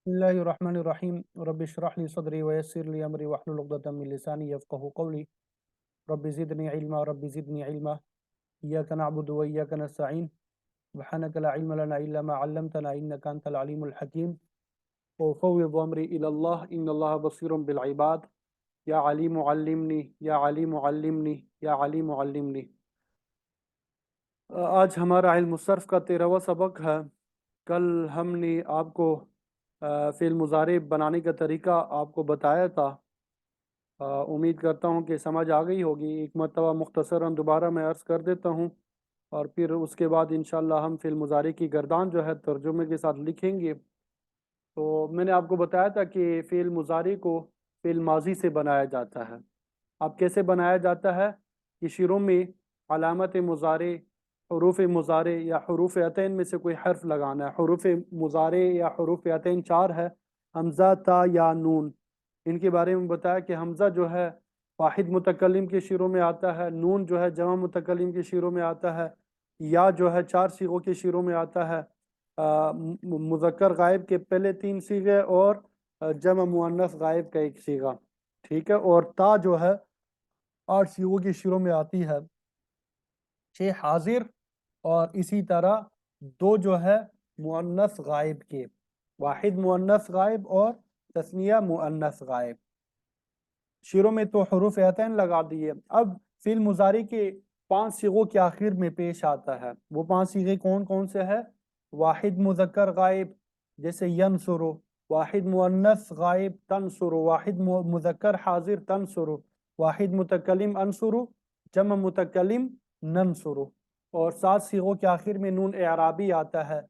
बिस्मिल्लाहिर्रहमानिर्रहीम रब्बि इश्रह ली सदरी वयस्सिर ली अमरी वहलुल उक़दतम मिन लिसानी यफ़क़हू क़ौली रब्बि ज़िदनी इल्मा इय्याका नअबुदु व इय्याका नस्तईन सुब्हानका ला इल्मा लना इल्ला मा 'अल्लमतना इन्नका अंतल अलीमुल हकीम व उफ़व्विदु अमरी इलल्लाह इन्नल्लाहा बसीरुम बिल इबाद या अलीमु अल्लिमनी या अलीमु अल्लिमनी या अलीमु अल्लिमनी। आज हमारा इल्म सर्फ़ का 13वां सबक है। कल हमने आपको फ़िल मुज़ारे बनाने का तरीका आपको बताया था। उम्मीद करता हूँ कि समझ आ गई होगी। एक मरतबा मुख्तसरन दोबारा मैं अर्ज़ कर देता हूँ और फिर उसके बाद इंशाअल्लाह हम फ़िल मुज़ारे की गर्दान जो है तर्जुमे के साथ लिखेंगे। तो मैंने आपको बताया था कि फ़िल मुज़ारे को फ़िल माज़ी से बनाया जाता है। अब कैसे बनाया जाता है कि शुरू में अलामत मुज़ारे, हरूफ मुज़ारे या हरूफ अतैन में से कोई हर्फ लगाना है। हरूफ मुज़ारे या हरूफ अतैन 4 है, हमज़ा, ता या नून। इनके बारे में बताया कि हमज़ा जो है वाहिद मुतकल्लिम के शुरू में आता है, नून जो है जमा मुतकल्लिम के शुरू में आता है, या जो है 4 सीगों के शुरू में आता है। मुज़क्कर गायब के पहले 3 सीगे और जमा मुअन्नस गायब का एक सीगा, ठीक है। और ता जो है 8 सीगों के शुरू में आती है, 6 हाजिर और इसी तरह 2 जो है मुअन्नस गायब के, वाहिद मुअन्नस गायब और तस्निया मुअन्नस गायब। शुरू में तो हरूफ अतैन लगा दिए। अब फिल मुजारी के 5 सीगों के आखिर में पेश आता है। वो 5 सीगे कौन कौन से है? वाहिद मुज़क्कर गायब जैसे यनसुरु, वाहिद मुअन्नस गायब तनसुरु, वाहिद मुज़क्कर हाजिर तनसुरु, वाहिद मुतकल्लिम अनसुरु, जम मुतकल्लिम ननसुरु। और 7 सीगों के आखिर में नून एराबी आता है।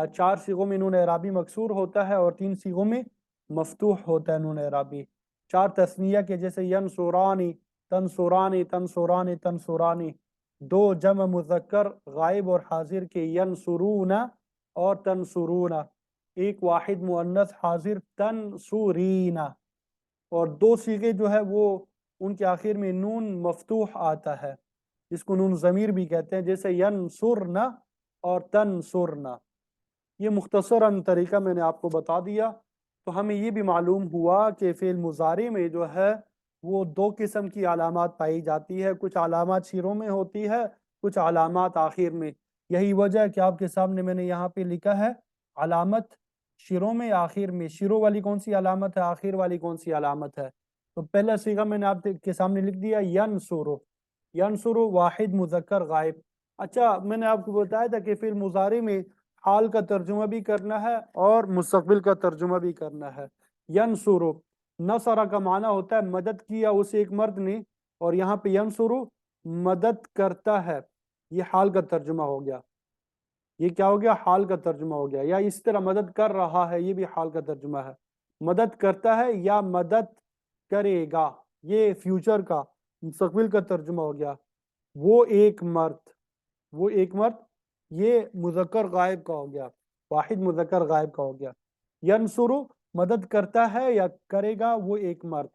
4 सीगों में नून एराबी मकसूर होता है और 3 सीगों में मफ्तूह होता है नून एराबी। 4 तस्निया के जैसे यनसुरानी तनसुरानी तनसुरानी तनसुरानी। 2 जम मुज़क्कर गायब और हाजिर के यनसुरूना और तनसुरूना। 1 वाहिद मुअन्नस हाजिर तनसुरीना। और 2 सीगे जो है वो उनके आखिर में नून मफ्तूह आता है, जिसको नून ज़मीर भी कहते हैं, जैसे यनसुरना और तनसुरना। ये मुख्तसरन तरीका मैंने आपको बता दिया। तो हमें ये भी मालूम हुआ कि फ़िल मुज़ारे में जो है वो 2 किस्म की अलामात पाई जाती है। कुछ अलामात शुरू में होती है, कुछ अलामात आखिर में। यही वजह है कि आपके सामने मैंने यहाँ पे लिखा है अलामत शुरू में आखिर में। शुरू वाली कौन सी अलामत है, आखिर वाली कौन सी अलामत है? तो पहला सीगा मैंने आपके सामने लिख दिया यनसुरु। यनसुरु वाहिद मुज़क्कर गायब। अच्छा, मैंने आपको बताया था कि फ़िल मुज़ारे में हाल का तर्जुमा भी करना है और मुस्तक़बिल का तर्जुमा भी करना है। यनसुरु, नसरा का माना होता है मदद किया उसे एक मर्द ने, और यहाँ पे यनसुरु मदद करता है। ये हाल का तर्जुमा हो गया। ये क्या हो गया? हाल का तर्जुमा हो गया। या इस तरह मदद कर रहा है, ये भी हाल का तर्जुमा है। मदद करता है या मदद करेगा, ये फ्यूचर का मुस्तक़बिल का तर्जुमा हो गया। वो एक मर्द, वो एक मर्द, ये मुज़क्कर गायब का हो गया, वाहिद मुज़क्कर गायब का हो गया। यनसुरु मदद करता है या करेगा वो एक मर्द।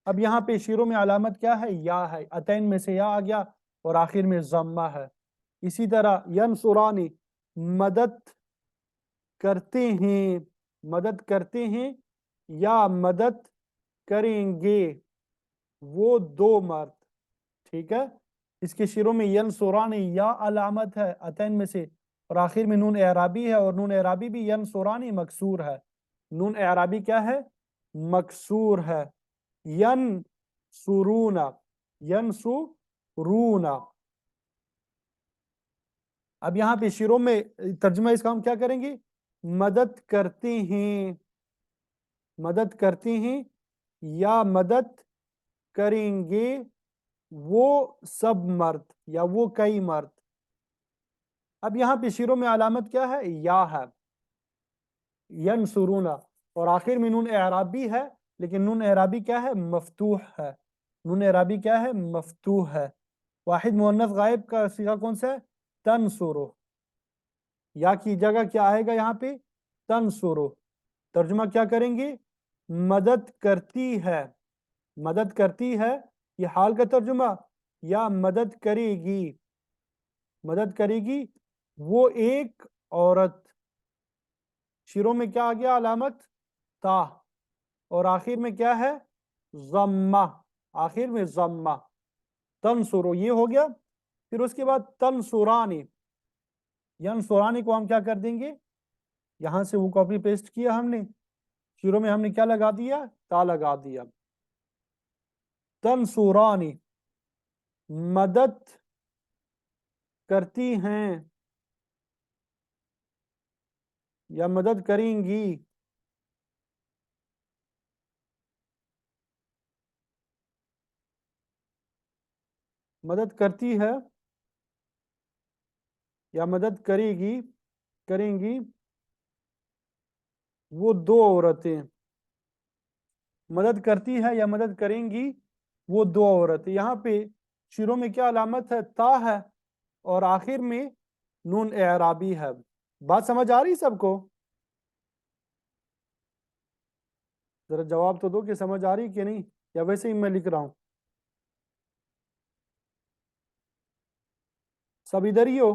अब यहाँ पे शुरू में अलामत क्या है? या है, अतैन में से या आ गया और आखिर में ज़म्मा है। इसी तरह यनसुरानी मदद करते हैं, मदद करते हैं या मदद करेंगे वो 2 मर्द, ठीक है। इसके शुरू में यनसुरानी या अलामत है अतैन में से और आखिर में नून एराबी है, और नून एराबी भी यनसुरानी मकसूर है। नून एराबी क्या है? मकसूर है। यन सुरूना, यन सुरूना। अब यहाँ पे शुरू में तर्जुमा इसका हम क्या करेंगे? मदद करते हैं, मदद करते हैं या मदद करेंगे वो सब मर्द या वो कई मर्द। अब यहाँ पे शुरू में अलामत क्या है? या है, यनसुरूना, और आखिर में नून एराबी है, लेकिन नून एराबी क्या है? मफ्तूह है। नून एराबी क्या है? मफ्तूह है। वाहिद मुअन्नस गायब का सीगा कौन सा है? तनसुरु। या की जगह क्या आएगा यहाँ पे? तनसुरु। तर्जुमा क्या करेंगे? मदद करती है, मदद करती है, ये हाल का तर्जुमा। या मदद करेगी, मदद करेगी वो एक औरत, شروع میں کیا آ گیا علامت؟ تا، اور آخر میں کیا ہے؟ ضمہ، آخر میں ضمہ. تنصرو یہ ہو گیا. پھر اس کے بعد تنصرانی، ینصرانی کو ہم کیا کر دیں گے؟ یہاں سے وہ کاپی پیسٹ کیا ہم نے، شروع میں ہم نے کیا لگا دیا؟ تا لگا دیا. تنصرانی مدد کرتی ہیں یا مدد کریں گی. مدد کرتی ہے یا مدد کرے گی، کریں گی وہ دو عورتیں. مدد کرتی ہے یا مدد کریں گی وہ دو عورتیں. یہاں پہ شروع میں کیا علامت ہے؟ تا ہے، اور آخر میں نون اعرابی ہے. بات سمجھ آ رہی سب کو؟ ذرا جواب تو دو کہ سمجھ آ رہی کہ نہیں، یا ویسے ہی میں لکھ رہا ہوں؟ سب ادھر ہی ہو؟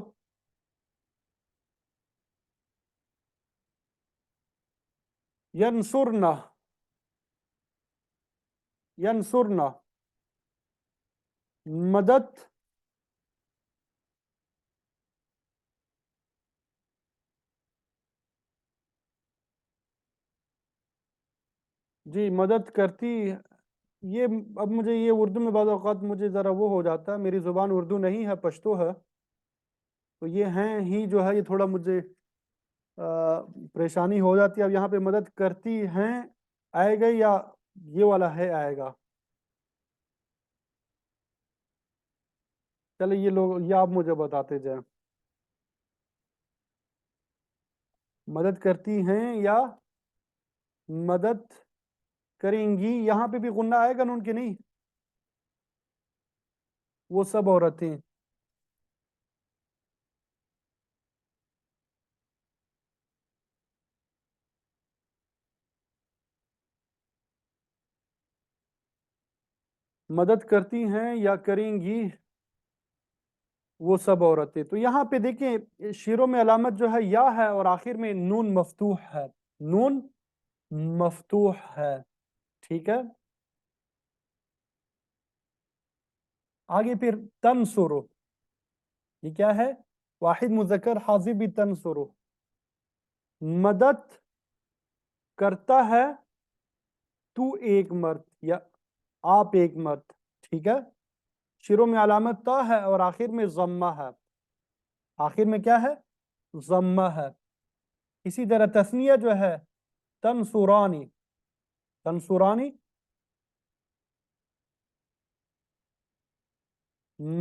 ینصرنا، ینصرنا مدد جی مدد کرتی. یہ اب مجھے یہ اردو میں بعض اوقات مجھے ذرا وہ ہو جاتا ہے، میری زبان اردو نہیں ہے، پشتو ہے، تو یہ ہیں ہی جو ہے یہ تھوڑا مجھے پریشانی ہو جاتی ہے. اب یہاں پہ مدد کرتی ہیں آئے گا یا یہ والا ہے آئے گا؟ چلے یہ لوگ، یہ آپ مجھے بتاتے جائیں. مدد کرتی ہیں یا مدد کریں گی. یہاں پہ بھی غنہ آئے گا نون کے نہیں؟ وہ سب عورتیں. مدد کرتی ہیں یا کریں گی وہ سب عورتیں. تو یہاں پہ دیکھیں شیروں میں علامت جو ہے یا ہے، اور آخر میں نون مفتوح ہے. نون مفتوح ہے. ٹھیک ہے. آگے پھر تنصرو، یہ کیا ہے؟ واحد مذکر حاضر بھی. تنصرو مدد کرتا ہے تو ایک مرد یا آپ ایک مرد. ٹھیک ہے. شروع میں علامت تا ہے اور آخر میں ضمہ ہے. آخر میں کیا ہے؟ ضمہ ہے. اسی طرح تثنیہ جو ہے تنصرانی، تنصرانی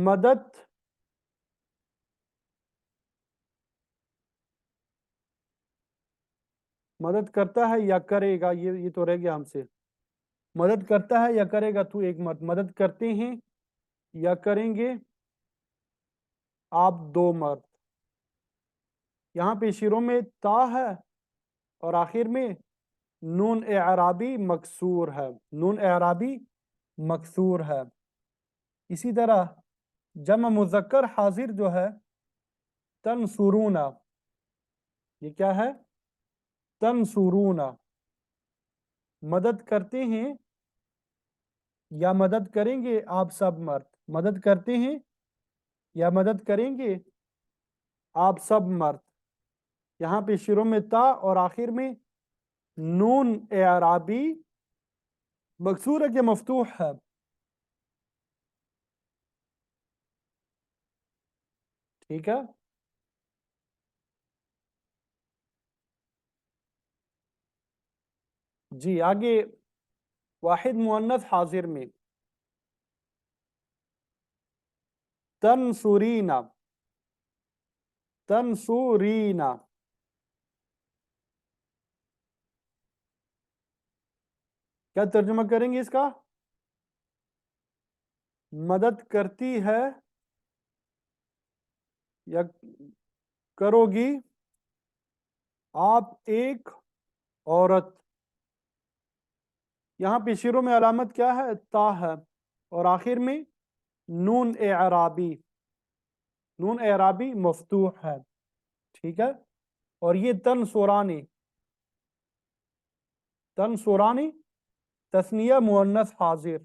مدد مدد کرتا ہے یا کرے گا. یہ تو رہ گیا ہم سے. مدد کرتا ہے یا کرے گا تو ایک مرد. مدد کرتے ہیں یا کریں گے آپ دو مرد. یہاں پہ شروع میں تا ہے اور آخر میں نون اعرابی مکسور ہے. نون اعرابی مکسور ہے. اسی طرح جمع مذکر حاضر جو ہے تنصرون، یہ کیا ہے؟ تنصرون مدد کرتے ہیں یا مدد کریں گے آپ سب مرد. مدد کرتے ہیں یا مدد کریں گے آپ سب مرد. یہاں پہ شروع میں تا اور آخر میں نون اعرابی مکسور ہے کہ مفتوح ہے؟ ٹھیک ہے. جی آگے واحد مؤنث حاضر میں تنصرینا، تنصرینا کیا ترجمہ کریں گے اس کا؟ مدد کرتی ہے یا کرو گی آپ ایک عورت. یہاں پہ شروع میں علامت کیا ہے؟ تا ہے اور آخر میں نون اعرابی، نون اعرابی مفتوح ہے. ٹھیک ہے. اور یہ تنصرانی तंसुरानी तस्निया मुअन्नस हाजिर।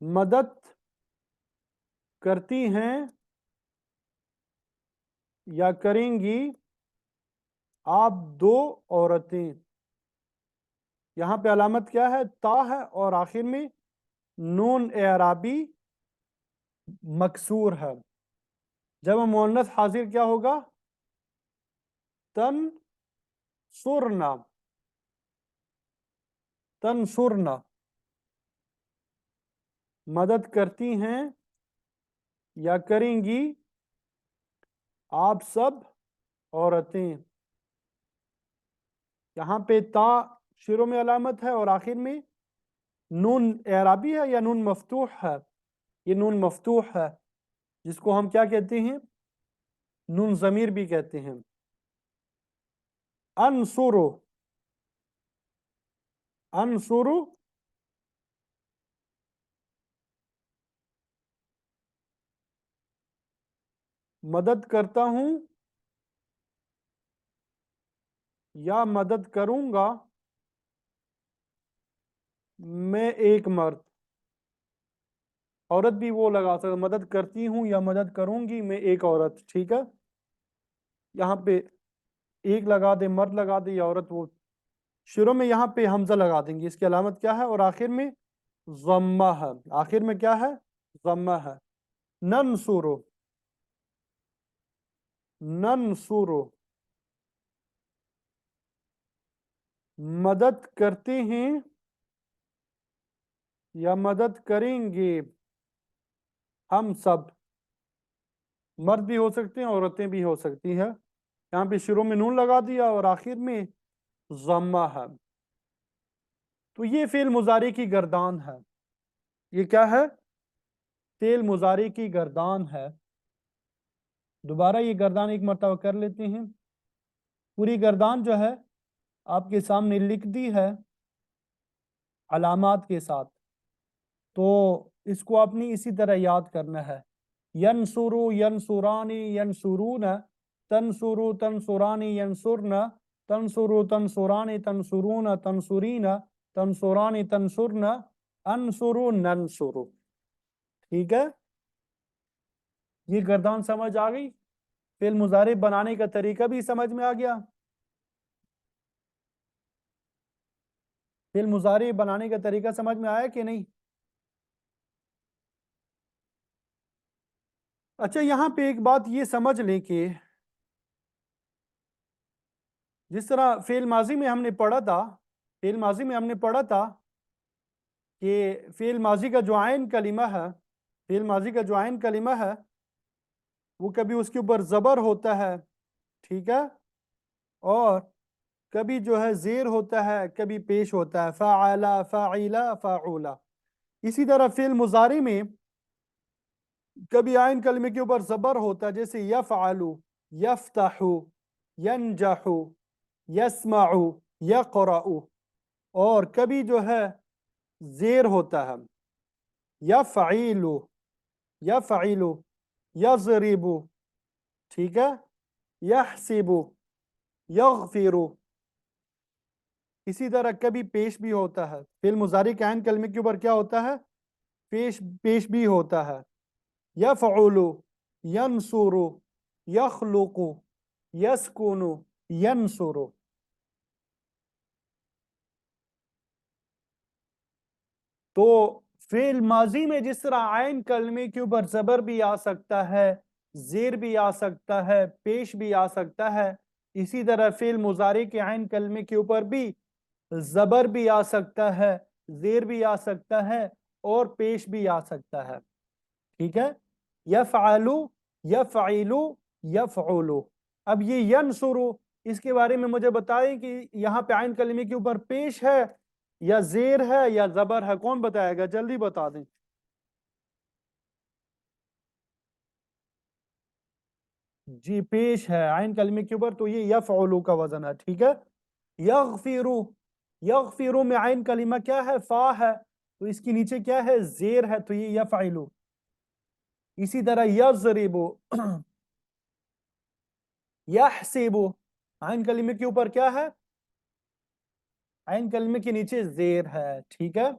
मदद करती हैं या करेंगी आप दो औरतें। यहाँ पे अलामत क्या है? ता है और आखिर में नून एराबी मकसूर है। जब मुअन्नस हाजिर क्या होगा? तन सुरना, तन सुरना। मदद करती हैं या करेंगी आप सब औरतें। यहाँ पे ता शुरू में अलामत है और आखिर में नून एराबी है या नून मफ्तूह है? ये नून मफ्तूह है, जिसको हम क्या कहते हैं? नून ज़मीर भी कहते हैं। अनसुरु, अनसुरु मदद करता हूं या मदद करूंगा मैं एक मर्द। औरत भी वो लगा सकते, मदद करती हूं या मदद करूंगी मैं एक औरत। ठीक है, यहाँ पे एक लगा दे, मर्द लगा दे या औरत, वो शुरू में यहाँ पे हमजा लगा देंगे। इसकी अलामत क्या है? और आखिर में ज़म्मा है। आखिर में क्या है? ज़म्मा है। ननसुरु, ननसुरु मदद करते हैं या मदद करेंगे हम सब। मर्द भी हो सकते हैं, औरतें भी हो सकती हैं। यहाँ पे शुरू में नून लगा दिया और आखिर में ज़म्मा है। तो ये फेल मुजारी की गर्दान है। ये क्या है? फेल मुजारी की गर्दान है। दोबारा ये गर्दान एक मरतबा कर लेते हैं। पूरी गर्दान जो है आपके सामने लिख दी है अलामात के साथ, तो इसको आपने इसी तरह याद करना है। यनसुरु यनसुरानी यनसुरून, तनसुरु तनसुरानी यनसुरन, तनसुरु तनसुरानी तनसुरून तनसुरीन, तनसुरानी तनसुरन, अनसुरु ननसुरु। ठीक है, ये गर्दान समझ आ गई? फिल मुजारिब बनाने का तरीका भी समझ में आ गया? फिल मुजारिब बनाने का तरीका समझ में आया कि नहीं? अच्छा, यहाँ पे एक बात ये समझ लें कि जिस तरह फेल माजी में हमने पढ़ा था, फेल माजी में हमने पढ़ा था कि फेल माजी का जो आइन कलिमा है, फेल माजी का जो आइन कलिमा है वो कभी उसके ऊपर ज़बर होता है, ठीक है, और कभी जो है ज़ेर होता है, कभी पेश होता है, फ़अला फ़ाइला फ़ाउला। इसी तरह फेल मुजारी में कभी आइन कलमे के ऊपर ज़बर होता है, जैसे यफ़अलु, यफ़्तहु, यनजहु, यस्मउ, यक़रअु। और कभी जो है ज़ेर होता है, यफ़इलु, यफ़इलु, यज़रिबु, ठीक है, यहसिबु, यग़फिरु। इसी तरह कभी पेश भी होता है। फिल मुजारी के आइन कलमे के ऊपर क्या होता है? पेश, पेश भी होता है। यफ़उलु, यनसुरु, यख़लुक़ु, यस्कुनु, यनसुरु। तो फेल माजी में जिस तरह आइन कलमे के ऊपर जबर भी आ सकता है, जेर भी आ सकता है, पेश भी आ सकता है, इसी तरह फेल मुजारे के आइन कलमे के ऊपर भी जबर भी आ सकता है, जेर भी आ सकता है और पेश भी आ सकता है। ठीक है, यफ़अलु, यफ़इलु, यफ़उलु। अब ये यनसुरु, इसके बारे में मुझे बताएं कि यहाँ पे आइन कलमे के ऊपर पेश है या जेर है या जबर है? कौन बताएगा? जल्दी बता दें। जी, पेश है आइन कलमे के ऊपर, तो ये यफ़उलु का वजन है। ठीक है, यग़फिरु, यग़फिरु में आइन कलिमा क्या है? फा है, तो इसके नीचे क्या है? जेर है, तो ये यफ़इलु। इसी तरह यज़रिबु, यहसिबु, عین کلمے کے اوپر کیا ہے؟ عین کلمے کے نیچے زیر ہے، ٹھیک ہے؟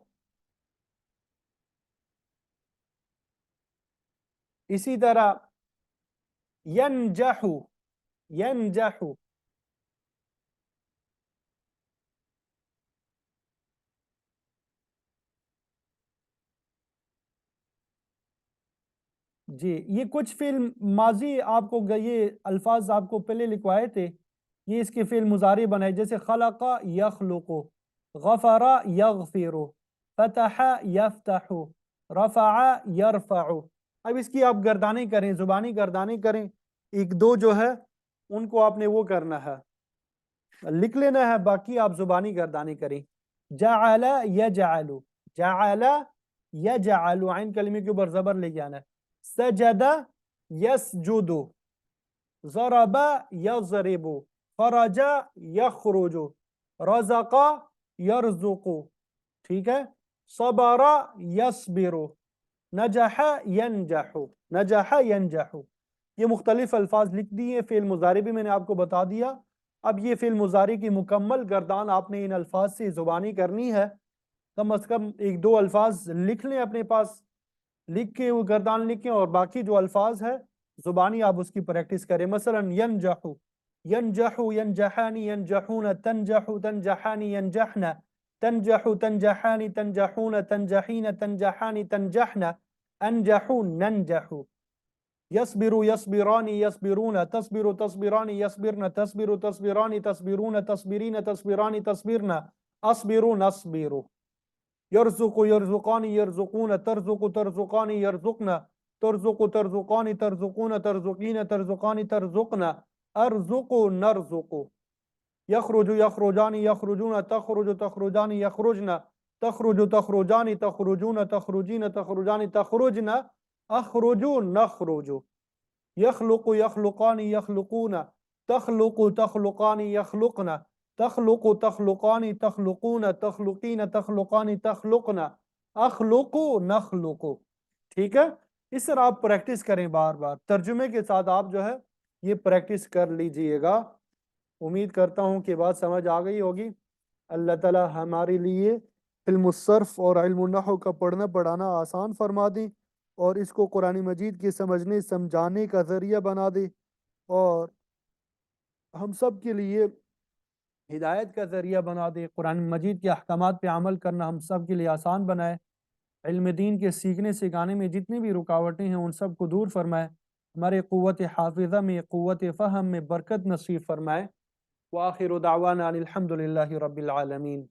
اسی طرح ینجح، ینجح، جی یہ کچھ فعل ماضی آپ کو یہ الفاظ آپ کو پہلے لکھوائے تھے، یہ اس کے فعل مضارع بنائے، جیسے خلق یخلق، غفر یغفر، فتح یفتح، رفع یرفع۔ اب اس کی آپ گردانیں کریں، زبانی گردانیں کریں، ایک دو جو ہے ان کو آپ نے وہ کرنا ہے، لکھ لینا ہے، باقی آپ زبانی گردانی کریں۔ جعل یجعل، جعل یجعل، عین کلمے کے اوپر زبر لے کے آنا ہے۔ سجد یسجد، ضرب یضرب، خرج یخرج، رزق یرزق، ٹھیک ہے؟ صبر یصبر، نجح ینجح، نجح ینجح۔ یہ مختلف الفاظ لکھ دیے، فعل مضارع بھی میں نے آپ کو بتا دیا۔ اب یہ فعل مضارع کی مکمل گردان آپ نے ان الفاظ سے زبانی کرنی ہے، کم از کم ایک دو الفاظ لکھ لیں اپنے پاس، لکھ کے وہ گردان لکھیں، اور باقی جو الفاظ ہے زبانی آپ اس کی پریکٹس کریں۔ مثلا ینجح، ینجح ینجحان ینجحون، تنجح تنجحان ینجحن، تنجح تنجحان تنجحون، تنجحین تنجحان تنجحن، انجح ننجح، يصبر يصبران يصبرون، تصبر تصبران يصبرن، تصبر تصبران تصبرون، تصبرين تصبران تصبرن، أصبر نصبر، يرزق يرزقان يرزقون، ترزق ترزقان يرزقن، ترزق ترزقان ترزقون، ترزقين ترزقان ترزقن، أرزق نرزق، يخرج يخرجان يخرجون، تخرج تخرجان يخرجن، تخرج تخرجان تخرجون، تخرجين تخرجان تخرجن، أخرج نخرج، يخلق يخلقان يخلقون، تخلق تخلقان يخلقن، تخلق تخلقان تخلقون، تخلقين تخلقان تخلقن، اخلق نخلق، ٹھیک ہے؟ اس طرح آپ پریکٹس کریں بار بار، ترجمے کے ساتھ آپ جو ہے یہ پریکٹس کر لیجئے گا۔ امید کرتا ہوں کہ بات سمجھ آ گئی ہوگی۔ اللہ تعالی ہمارے لیے علم الصرف اور علم النحو کا پڑھنا پڑھانا آسان فرما دیں، اور اس کو قرآن مجید کے سمجھنے سمجھانے کا ذریعہ بنا دے، اور ہم سب کے لیے ہدایت کا ذریعہ بنا دے۔ قرآن مجید کے احکامات پہ عمل کرنا ہم سب کے لیے آسان بنائے۔ علم دین کے سیکھنے سکھانے میں جتنی بھی رکاوٹیں ہیں ان سب کو دور فرمائے۔ ہمارے قوت حافظہ میں، قوت فہم میں برکت نصیب فرمائے۔ وآخر دعوانا الحمد للہ رب العالمین۔